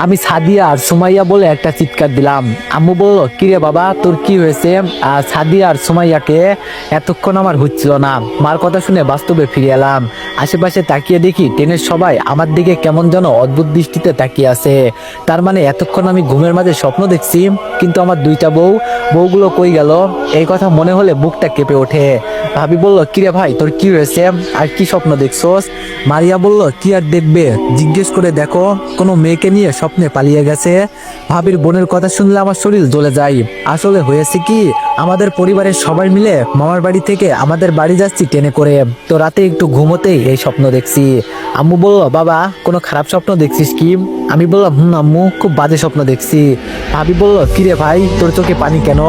আমি সাদিয়া আর সুমাইয়া বলে একটা চিৎকার দিলাম। আম্মু বলল, কিরে বাবা তোর কি হয়েছে? আর সাদিয়া আর সুমাইয়াকে এতক্ষণ আমার হচ্ছিল না। মার কথা শুনে বাস্তবে ফিরে এলাম। আশেপাশে তাকিয়ে দেখি ট্রেনের সবাই আমার দিকে কেমন যেন অদ্ভুত দৃষ্টিতে তাকিয়ে আছে। তার মানে এতক্ষণ আমি ঘুমের মাঝে স্বপ্ন দেখছি। কিন্তু আমার দুইটা বউগুলো কই গেল? এই কথা মনে হলে বুকটা কেঁপে ওঠে। ভাবি বলল, কিরে ভাই তোর কি হয়েছে আর কি স্বপ্ন দেখছোস? মারিয়া বলল, কি আর দেখবে, জিজ্ঞেস করে দেখো, কোনো মেয়েকে নিয়ে স্বপ্নে পালিয়ে গেছে। ভাবির বোনের কথা শুনলে আমার শরীর জ্বলে যায়। আসলে হয়েছে কি, আমাদের পরিবারের সবাই মিলে মামার বাড়ি থেকে আমাদের বাড়ি যাচ্ছি ট্রেনে করে। তো রাতে একটু ঘুমোতেই এই স্বপ্ন দেখছি। আম্মু বলল, বাবা কোনো খারাপ স্বপ্ন দেখছিস কি? আমি বললাম, আম্মু খুব বাজে স্বপ্ন দেখছি। ভাবি বলল, কিরে ভাই তোর চোখে পানি কেন?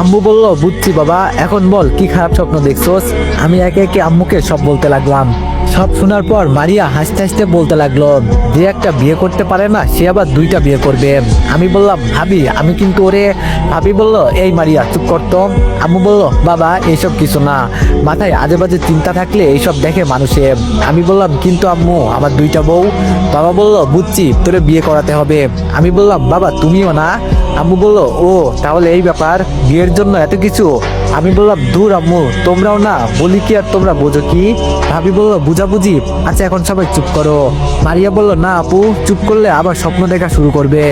আম্মু বলল, বুঝছি বাবা, এখন বল কি খারাপ স্বপ্ন দেখছোস? আমি একে একে আম্মুকে সব বলতে লাগলাম। সব শোনার পর মারিয়া হাসতে হাসতে বলতে লাগলো, যে একটা বিয়ে করতে পারে না সে আবার দুইটা বিয়ে করবে। আমি বললাম, ভাবি আমি কিন্তু ওরে। ভাবি বলল, এই মারিয়া চুপ করতো। আম্মু বলল, বাবা এইসব কিছু না, মাথায় আজে বাজে চিন্তা থাকলে এইসব দেখে মানুষে। আমি বললাম, কিন্তু আম্মু আমার দুইটা বউ। বাবা বলল, বুঝছি তোরে বিয়ে করাতে হবে। আমি বললাম, বাবা তুমিও না? আম্মু বলল, ও তাহলে এই ব্যাপার, বিয়ের জন্য এত কিছু। আমি বললাম, দূর আম্মু তোমরাও না, বলি কি আর তোমরা বোঝো কি? ভাবি বলল, বুঝাবুঝি, আচ্ছা এখন সবাই চুপ করো। মারিয়া বলল, না আপু, চুপ করলে আবার স্বপ্ন দেখা শুরু করবে।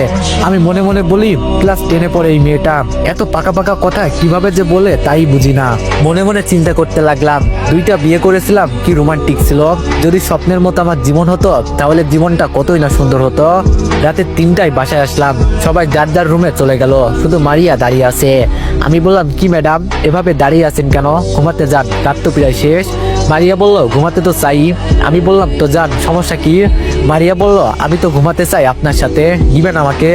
আমি মনে মনে বলি, ক্লাস 10-এ পড়ে এই মেয়েটা এত পাকা পাকা কথা কিভাবে যে বলে তাই বুঝি না। মনে মনে চিন্তা করতে লাগলাম, দুইটা বিয়ে করেছিলাম কি রোমান্টিক ছিল। যদি স্বপ্নের মতো আমার জীবন হতো তাহলে জীবনটা কতই না সুন্দর হতো। রাতে 3টায় বাসায় আসলাম, সবাই যার যার রুমে চলে গেল, শুধু মারিয়া দাঁড়িয়ে আছে। আমি বললাম, কি ম্যাডাম এভাবে দাঁড়িয়ে আছেন কেন? ঘুমাতে যান, রাত তো প্রায় শেষ। মারিয়া বলল, ঘুমাতে তো চাই। আমি বললাম, তো যান, সমস্যা কি? মারিয়া বলল, আমি তো ঘুমাতে চাই আপনার সাথে, নিবেন আমাকে?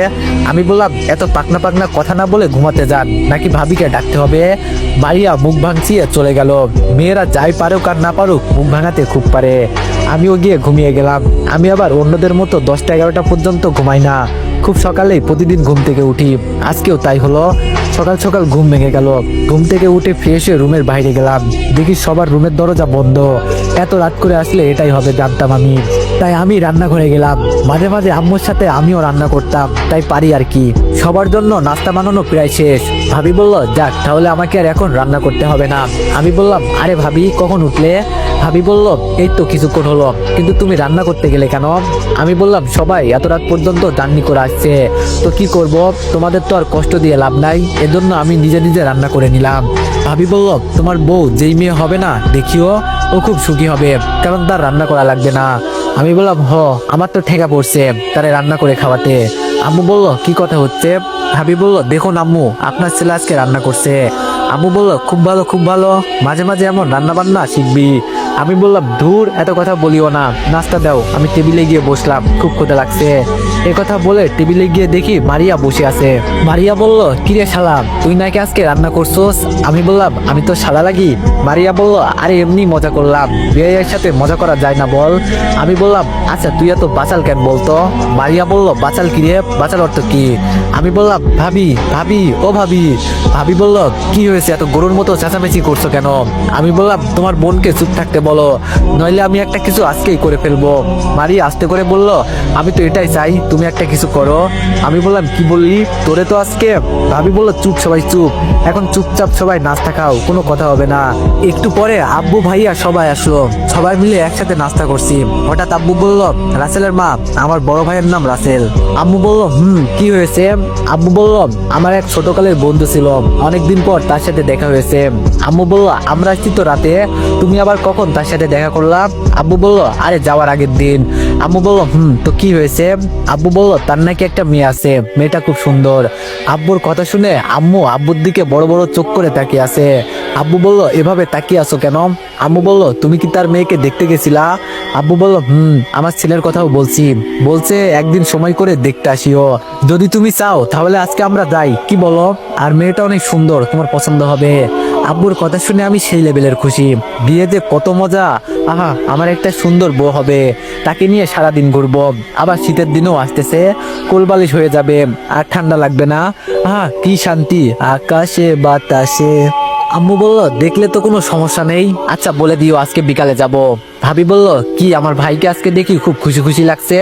আমি বললাম, এত পাকনা পাকনা কথা না বলে ঘুমাতে যান, নাকি ভাবিকে ডাকতে হবে? মারিয়া মুখ ভাঙচিয়ে চলে গেল। মেয়েরা যাই পারুক আর না পারুক মুখ ভাঙাতে খুব পারে। আমিও গিয়ে ঘুমিয়ে গেলাম। আমি আবার অন্যদের মতো 10টা-11টা পর্যন্ত ঘুমাই না, খুব সকালেই প্রতিদিন ঘুম থেকে উঠি। আজকেও তাই হলো। সকাল সকাল ঘুম ভেঙে গেল। ঘুম থেকে উঠে ফ্রেশ হয়ে রুমের বাইরে গেলাম, দেখি সবার রুমের দরজা বন্ধ। এত রাত করে আসলে এটাই হবে জানতাম আমি। তাই আমি রান্নাঘরে গেলাম। মাঝে মাঝে আম্মুর সাথে আমিও রান্না করতাম, তাই পারি আর কি। সবার জন্য নাস্তা বানানো প্রায় শেষ। ভাবি বলল, যাক তাহলে আমাকে আর এখন রান্না করতে হবে না। আমি বললাম, আরে ভাবি কখন উঠলে? ভাবি বলল, এই তো কিছুক্ষণ হলো, কিন্তু তুমি রান্না করতে গেলে কেন? আমি বললাম, সবাই এত রাত পর্যন্ত জার্নি করে আসছে, তো কি করব, তোমাদের তো আর কষ্ট দিয়ে লাভ নাই, এজন্য আমি নিজে নিজে রান্না করে নিলাম। ভাবি বলল, তোমার বউ যেই মেয়ে হবে না দেখিও, ও খুব সুখী হবে, কারণ তার রান্না করা লাগবে না। আমি বললাম, আমার তো ঠেকা পড়ছে তারে রান্না করে খাওয়াতে। আম্মু বলল, কি কথা হচ্ছে? ভাবি বলল, দেখুন আম্মু, আপনার ছেলে আজকে রান্না করছে। আম্মু বলল, খুব ভালো খুব ভালো, মাঝে মাঝে এমন রান্না বান্না শিখবি। আমি বললাম, ধুর এত কথা বলিও না, নাস্তা দাও। আমি টেবিলে গিয়ে বসলাম, খুব ক্ষুধা লাগছে। এ কথা বলে টেবিলে গিয়ে দেখি মারিয়া বসে আছে। মারিয়া বলল, কিরে শালা, তুই নাকি আজকে রান্না করছোস? আমি বললাম, আমি তো শালা লাগি? মারিয়া বলল, আরে এমনি মজা করলাম, বিয়ের সাথে মজা করা যায় না বল? আমি বললাম, আচ্ছা তুই এত বাচাল কেন বলতো? মারিয়া বলল, বাচাল কি রে, বাচাল অর্থ কি? আমি বললাম, ভাবি ভাবি ও ভাবি। ভাবি বলল, কি হয়েছে, এত গরুর মতো চেঁচামেচি করছো কেন? আমি বললাম, তোমার বোনকে চুপ থাকতে বলো, নইলে আমি একটা কিছু আজকেই করে ফেলবো। মারিয়া আস্তে করে বলল, আমি তো এটাই চাই তুমি একটা কিছু করো। আমি বললাম, কি বললি তোরে তো আজকে। ভাবি বলল, চুপ সবাই চুপ, এখন চুপচাপ সবাই নাস্তা খাও, কোনো কথা হবে না। একটু পরে আব্বু ভাইয়া সবাই আসলো, সবাই মিলে একসাথে নাস্তা করছি। হঠাৎ আব্বু বলল, রাসেলের মা, আমার বড় ভাইয়ের নাম রাসেল। আম্মু বলল, কি হয়েছে? আব্বু বলল, আমার এক ছোটকালের বন্ধু ছিল, অনেকদিন পর তার সাথে দেখা হয়েছে। আম্মু বলল, আমরা আসছি তো রাতে, তুমি আবার কখন তার সাথে দেখা করলাম? আব্বু বলল, আরে যাওয়ার আগের দিন। আম্মু বলল, তো কি হয়েছে? আব্বু বলল, তার নাকি একটা মেয়ে আছে, মেয়েটা খুব সুন্দর। আব্বুর কথা শুনে আম্মু আব্বুর দিকে বড় বড় চোখ করে তাকিয়ে আছে। আব্বু বলল, এভাবে তাকিয়ে আছো কেন? আম্মু বলল, তুমি কি তার মেয়েকে দেখতে গেছিলা? আব্বু বলল, আমার ছেলের কথাও বলছে একদিন সময় করে দেখতে আসিও, যদি তুমি চাও তাহলে আজকে আমরা যাই, কি বলো? আর মেয়েটা অনেক সুন্দর, তোমার পছন্দ হবে। আব্বুর কথা শুনে আমি সেই লেভেলের খুশি, বিয়েতে কত মজা। আহা, আমার একটা সুন্দর বউ হবে, তাকে নিয়ে সারাদিন ঘুরবো। আবার শীতের দিনও আসতেছে, কোলবালিশ হয়ে যাবে, আর ঠান্ডা লাগবে না। আহা কি শান্তি, আকাশে বাতাসে। আম্মু বলল, দেখলে তো কোনো সমস্যা নেই, আচ্ছা বলে দিও আজকে বিকালে যাব। ভাবি বলল, কি আমার ভাইকে আজকে দেখি খুব খুশি খুশি লাগছে।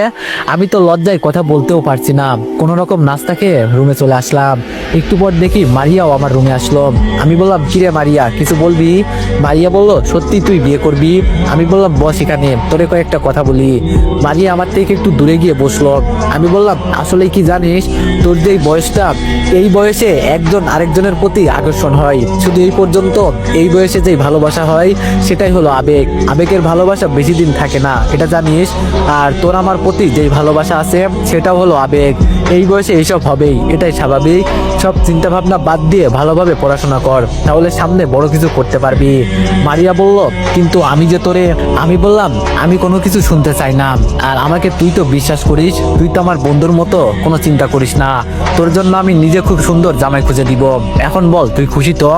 আমি তো লজ্জায় কথা বলতেও পারছি না, কোনো রকম নাস্তা খেয়ে রুমে চলে আসলাম। একটু পর দেখি মারিয়াও আমার রুমে আসলো। আমি বললাম, কিরে মারিয়া, কিছু বলবি? মারিয়া বলল, সত্যি তুই বিয়ে করবি? আমি বললাম, বস এখানে, তোরে কয়েকটা কথা বলি। মারিয়া আমার থেকে একটু দূরে গিয়ে বসলো। আমি বললাম, আসলে কি জানিস, তোর যে বয়সটা, এই বয়সে একজন আরেকজনের প্রতি আকর্ষণ হয়, শুধু এই পর্যন্ত। এই বয়সে যেই ভালোবাসা হয় সেটাই হলো আবেগ। আবেগের ভালোবাসা বেশি দিন থাকে না, এটা জানিস। আর তোর আমার প্রতি যেই ভালোবাসা আছে সেটাও হলো আবেগ। এই বয়সে এইসব হবেই, এটাই স্বাভাবিক। সব চিন্তা ভাবনা বাদ দিয়ে ভালোভাবে পড়াশোনা কর, তাহলে সামনে বড় কিছু করতে পারবি। মারিয়া বলল, কিন্তু আমি যে তোরে। আমি বললাম, আমি কোনো কিছু শুনতে চাই না। আর আমাকে তুই তো বিশ্বাস করিস, তুই তো আমার বন্ধুর মতো, কোনো চিন্তা করিস না। তোর জন্য আমি নিজে খুব সুন্দর জামাই খুঁজে দিব। এখন বল, তুই খুশি তো?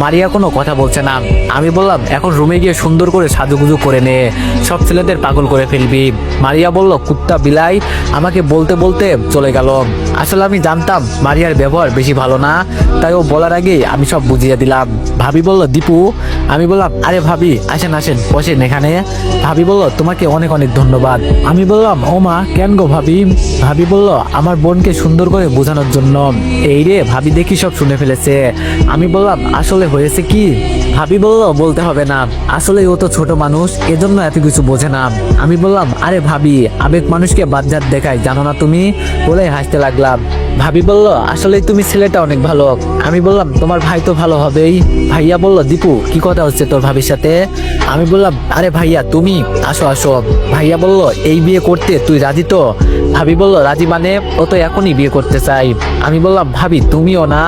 মারিয়া কোনো কথা বলছে না। আমি বললাম, এখন রুমে গিয়ে সুন্দর করে সাজুগুজু করে নে, সব ছেলেদের পাগল করে ফেলবি। মারিয়া বলল, কুত্তা বিলাই, আমাকে বলতে বলতে চলে গেল। আসলে আমি জানতাম মারিয়ার ব্যবহার বেশি ভালো না, তাই ও বলার আগেই আমি সব বুঝিয়ে দিলাম। ভাবি বলল, দীপু। আমি বললাম, আরে ভাবি, আসেন আসেন, বসেন এখানে। ভাবি বলল, তোমাকে অনেক অনেক ধন্যবাদ। আমি বললাম, ও মা, কেন গো ভাবি? ভাবি বলল, আমার বোনকে সুন্দর করে বোঝানোর জন্য। এই রে, ভাবি দেখি সব শুনে ফেলেছে। আমি বললাম, আসলে হয়েছে কি? ভাবি বলল, বলতে হবে না, আসলে ও তো ছোট মানুষ, এজন্য এত কিছু বোঝে না। আমি বললাম, আরে ভাবি, আবেগ মানুষকে বাচ্চার দেখায়, জানো না তুমি? বলে হাসতে লাগলাম। ভাবি বলল, আসলে তুমি ছেলেটা অনেক ভালো। আমি বললাম, তোমার ভাই তো ভালো হবেই। ভাইয়া বলল, দীপু, কি কথা হচ্ছে তোর ভাবির সাথে? আমি বললাম, আরে ভাইয়া তুমি আসো আসো। ভাইয়া বলল, এই বিয়ে করতে তুই রাজি তো? ভাবি বলল, রাজি মানে? ও তো এখনই বিয়ে করতে চাই। আমি বললাম, ভাবি তুমিও না?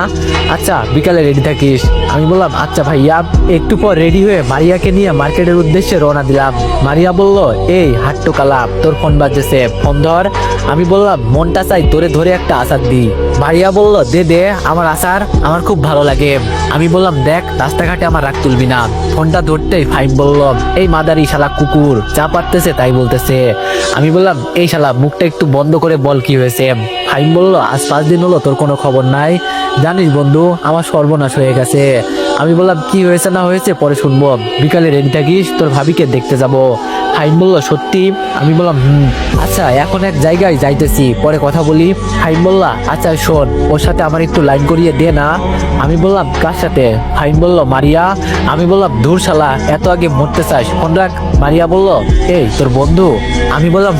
আচ্ছা, বিকালে রেডি থাকিস। আমি বললাম, আচ্ছা ভাইয়া। একটু পর রেডি হয়ে মারিয়াকে নিয়ে মার্কেটের উদ্দেশ্যে রওনা দিলাম। মারিয়া বলল, এই হাট্টু কালা, তোর ফোন বাজেছে, ফোন ধর। আমি বললাম, মনটা চাই তোরে ধরে একটা আচার দি। মারিয়া বলল, দে দে, আমার আচার আমার খুব ভালো লাগে। আমি বললাম, দেখ, রাস্তাঘাটে আমার রাগ তুলবি না। ফোনটা ধরতেই ফাইম বলল, এই মাদারি শালা কুকুর, যা পারতেছে তাই বলতেছে। আমি বললাম, এই শালা, মুখটা একটু বন্ধ করে বল, কি হয়েছে? ফাইম বলল, আজ 5 দিন হলো তোর কোনো খবর নাই। জানিস বন্ধু, আমার সর্বনাশ হয়ে গেছে। আমি বললাম, কি হয়েছে না হয়েছে পরে শুনবো, বিকালে রেডি থাকিস, তোর ভাবিকে দেখতে যাব। ফাইম বলল, সত্যি? আমি বললাম, আচ্ছা, এখন এক জায়গায় যাইতেছি, পরে কথা বলি। ফাইম বলল, আচ্ছা শোন, ওর সাথে আমার একটু লাইন করিয়ে দে না। আমি বললাম, কার সাথে? ফাইম বলল, মারিয়া। আমি বললাম, ধুর শালা, এত আগে মরতে চাস, ফোন রাখ। মারিয়া বলল, এই তোর বন্ধু? আমি বললাম,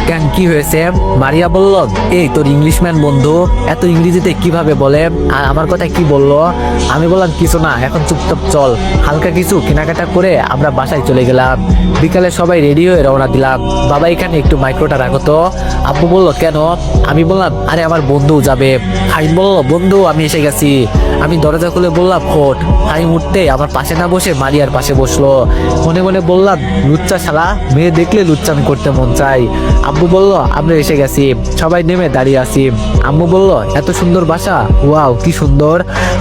কেন, কি হয়েছে? মারিয়া বলল, এই তোর ইংলিশম্যান বন্ধু, এত ইংরেজিতে কিভাবে বলে, আর আমার কথা কি বললো? আমি বললাম, কিছু না, এখন চুপচাপ চল। হালকা কিছু কেনাকাটা করে আমরা বাসায় চলে গেলাম। বিকালে সবাই রেডি হয়ে রওনা দিলাম। বাবা, এখানে একটু মাইক্রোটা রাখো তো। আব্বু বলল, কেন? আমি বললাম, আরে আমার বন্ধু যাবে। ফাইম বলল, বন্ধু আমি এসে গেছি। আমি দরজা খুলে বললাম, ফোট। ফাইম উঠতে আমার পাশে না বসে মারিয়ার পাশে বসলো। মনে মনে বললাম, লুচ্চা শালা, মেয়ে দেখলে লুচ্চামি করতে মন চাই। আব্বু বলল, আমরা এসে গেছি। সবাই নেমে দাঁড়িয়ে আছি। আম্মু বলল, এত সুন্দর বাসা, ওয়াও কি সুন্দর।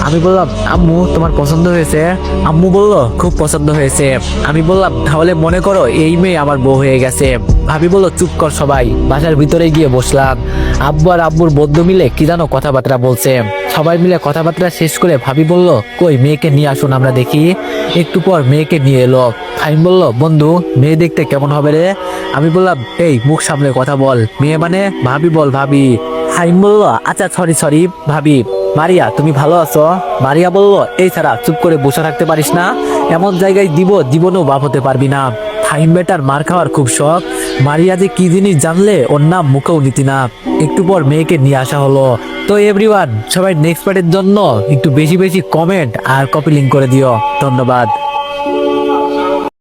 আমি বললাম, আম্মু তোমার পছন্দ হয়েছে? আম্মু বলল, খুব পছন্দ হয়েছে। আমি বললাম, তাহলে মনে করো এই মেয়ে আমার বউ হয়ে গেছে। ভাবি বলল, চুপ কর সবাই। বাসার ভিতরে গিয়ে বসলাম। আব্বু আর আব্বুর বন্ধু মিলে কি জানো কথাবার্তা বলছে। সবাই মিলে কথাবার্তা শেষ করে ভাবি বলল, কই মেয়েকে নিয়ে আসুন, আমরা দেখি। একটু পর মেয়েকে নিয়ে এলো। আমি বলল, বন্ধু, মেয়ে দেখতে কেমন হবে রে? আমি বললাম, এই মুখ সামলে কথা বল, মেয়ে মানে? ভাবি বল, ভাবি। হাইম বলল, আচ্ছা সরি সরি ভাবি। মারিয়া, তুমি ভালো আছো? মারিয়া বলল, এই ছাড়া চুপ করে বসে থাকতে পারিস না? এমন জায়গায় দিব, জীবনেও বাপ হতে পারবি না। ফাইম বেটার মার খাওয়ার খুব শখ। মারিয়া যে কি জিনিস জানলে ওর নাম মুখেও নিতি না। একটু পর মেয়েকে নিয়ে আসা হলো। তো এভরিওয়ান, সবাই নেক্সট পার্টের জন্য একটু বেশি বেশি কমেন্ট আর কপি লিঙ্ক করে দিও। ধন্যবাদ।